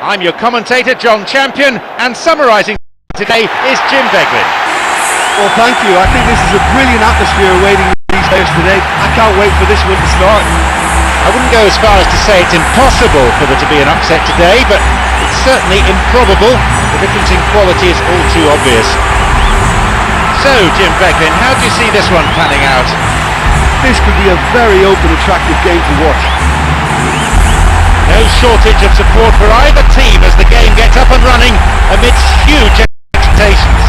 I'm your commentator, John Champion, and summarising today is Jim Beglin. Well, thank you. I think this is a brilliant atmosphere awaiting these players today. I can't wait for this one to start. I wouldn't go as far as to say it's impossible for there to be an upset today, but it's certainly improbable. The difference in quality is all too obvious. So, Jim Beglin, how do you see this one panning out? This could be a very open, attractive game to watch. No shortage of support for either team as the game gets up and running amidst huge expectations.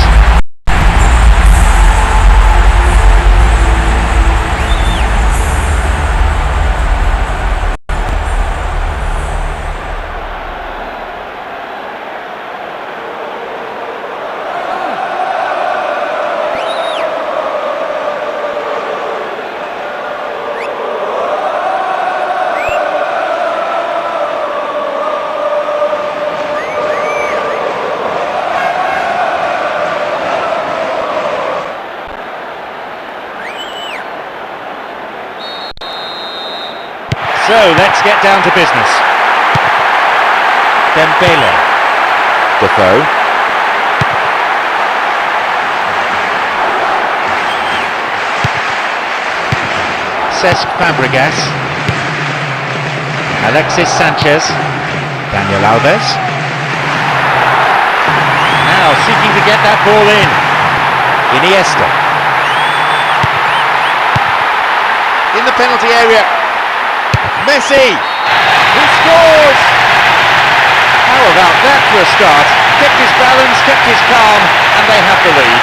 So, let's get down to business. Dembele. Defoe. Cesc Fabregas. Alexis Sanchez. Daniel Alves. Now seeking to get that ball in. Iniesta. In the penalty area. Messi, he scores! How about that for a start? Kept his balance, kept his calm, and they have the lead.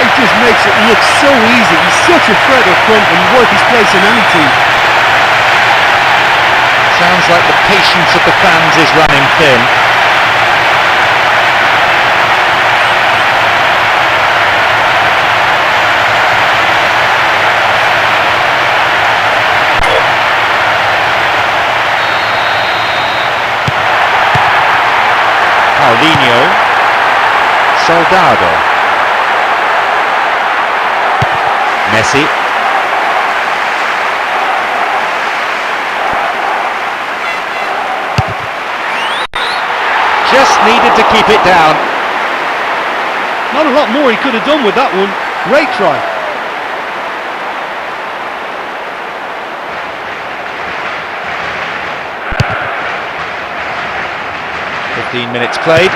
He just makes it look so easy. He's such a threat up front and worth his place in any team. Sounds like the patience of the fans is running thin. Paulinho, Soldado, Messi, just needed to keep it down. Not a lot more he could have done with that one. Great try. Minutes played.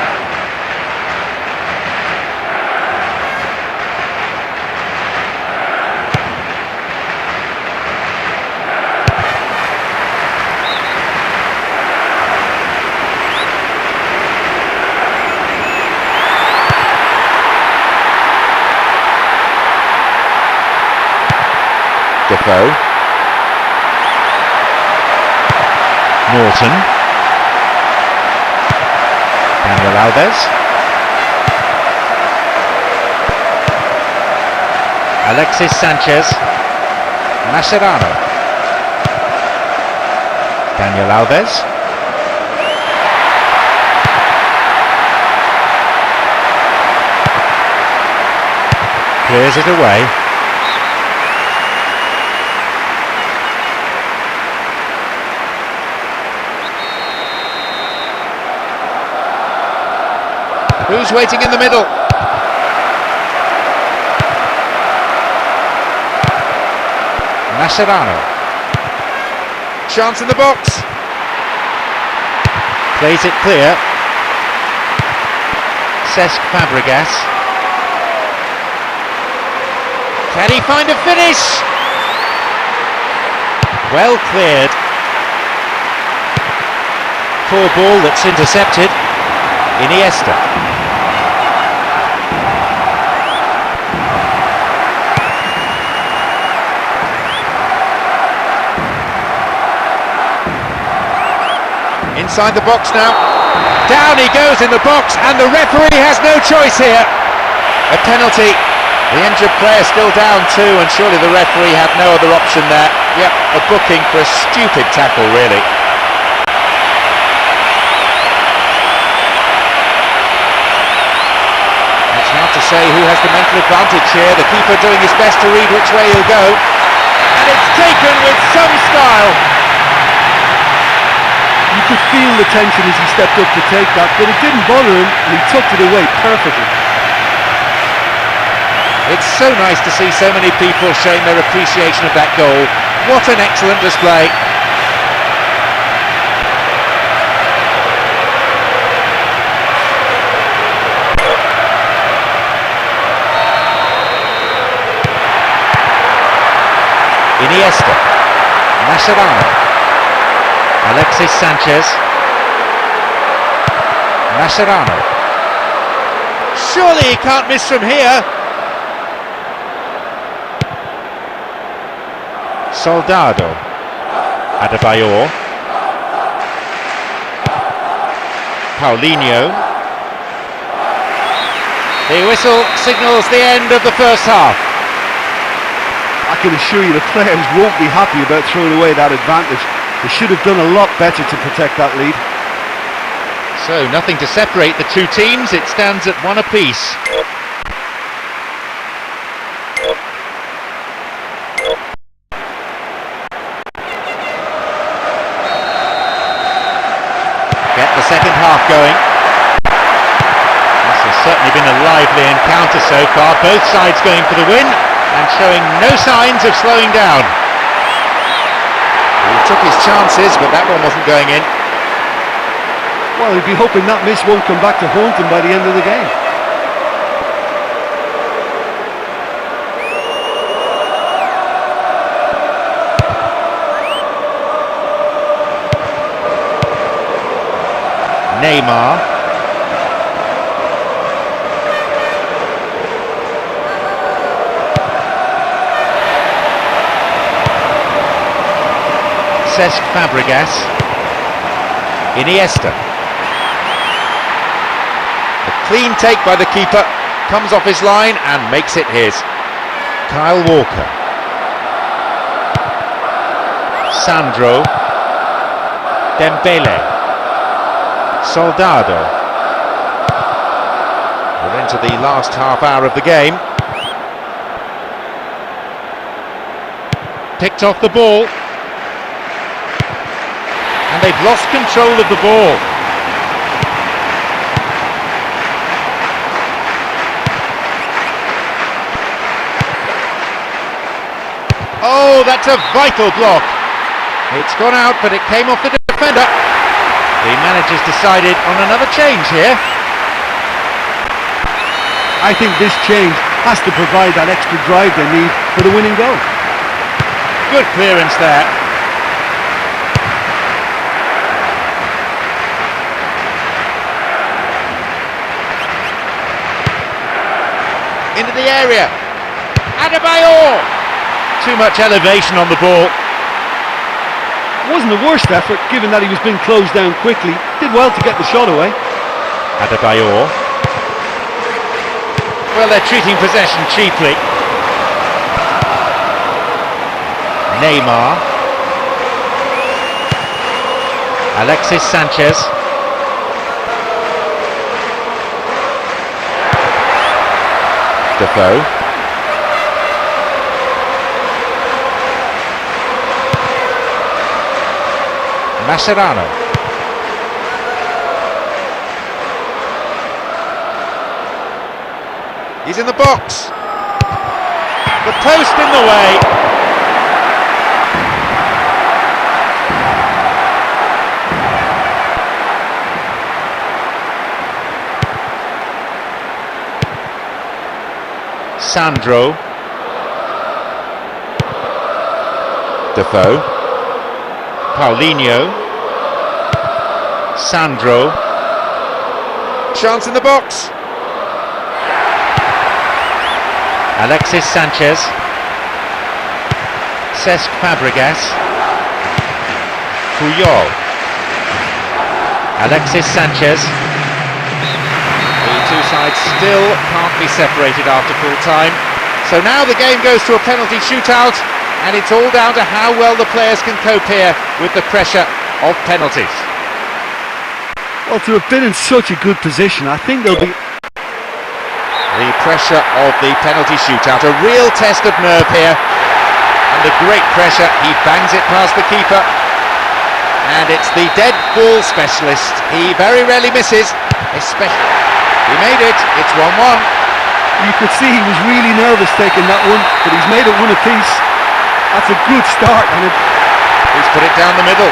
Defoe. Norton. Daniel Alves. Alexis Sanchez. Mascherano. Daniel Alves. Clears it away. Who's waiting in the middle? Mascherano. Chance in the box. Plays it clear. Cesc Fabregas. Can he find a finish? Well cleared. Poor ball that's intercepted. Iniesta. Inside the box now. Down he goes in the box, and the referee has no choice here. A penalty. The injured player still down too, and surely the referee had no other option there. Yep, a booking for a stupid tackle, really. It's hard to say who has the mental advantage here. The keeper doing his best to read which way he'll go. And it's taken with some style. You could feel the tension as he stepped up to take that, but it didn't bother him, and he tucked it away perfectly. It's so nice to see so many people showing their appreciation of that goal. What an excellent display. Iniesta, Mascherano, Alexis Sanchez, Mascherano. Surely he can't miss from here. Soldado, Adebayor, Paulinho. The whistle signals the end of the first half. I can assure you the players won't be happy about throwing away that advantage. They should have done a lot better to protect that lead. So nothing to separate the two teams, it stands at one apiece. Get the second half going. This has certainly been a lively encounter so far, both sides going for the win and showing no signs of slowing down. He took his chances, but that one wasn't going in. Well, he'd be hoping that miss won't come back to haunt him by the end of the game. Neymar. Cesc Fabregas. Iniesta. A clean take by the keeper, comes off his line and makes it his. Kyle Walker. Sandro. Dembele. Soldado. We're into the last half hour of the game. Picked off the ball. And they've lost control of the ball. Oh, that's a vital block. It's gone out, but it came off the defender. The manager's decided on another change here. I think this change has to provide that extra drive they need for the winning goal. Good clearance there. Into the area. Adebayor! Too much elevation on the ball. It wasn't the worst effort, given that he was being closed down quickly. Did well to get the shot away. Adebayor. Well, they're treating possession cheaply. Neymar. Alexis Sanchez. Defoe. Mascherano. He's in the box. The post in the way. Sandro. Defoe. Paulinho. Sandro. Chance in the box. Alexis Sanchez. Cesc Fabregas. Puyol. Alexis Sanchez. The two sides still can't be separated after full time. So now the game goes to a penalty shootout, and it's all down to how well the players can cope here with the pressure of penalties. Well, to have been in such a good position, I think they'll be... The pressure of the penalty shootout, a real test of nerve here. Under great pressure, he bangs it past the keeper. And it's the dead ball specialist. He very rarely misses, especially. He made it. It's 1-1. You could see he was really nervous taking that one, but he's made it one apiece. That's a good start, and he's put it down the middle.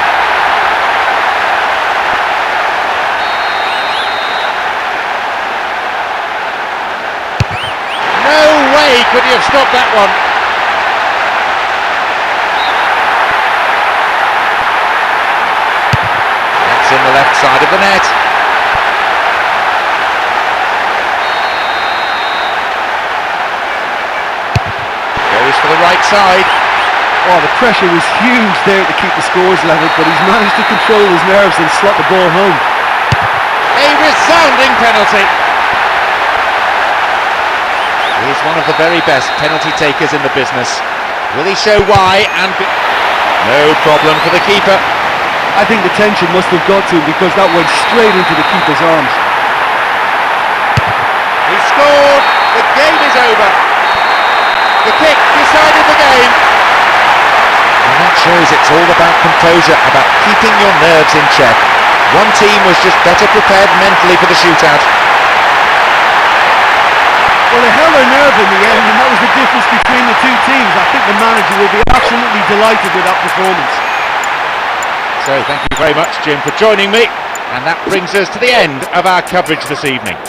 No way could he have stopped that one. That's in the left side of the net. Goes for the right side. Oh, the pressure was huge there to keep the scores level, but he's managed to control his nerves and slot the ball home. A resounding penalty. He's one of the very best penalty takers in the business. Will he show why? No problem for the keeper. I think the tension must have got to him because that went straight into the keeper's arms. He scored. The game is over. The kick decided the game. And that shows it's all about composure, about keeping your nerves in check. One team was just better prepared mentally for the shootout. Well, they held their nerve in the end, and that was the difference between the two teams. I think the manager will be absolutely delighted with that performance. So thank you very much, Jim, for joining me. And that brings us to the end of our coverage this evening.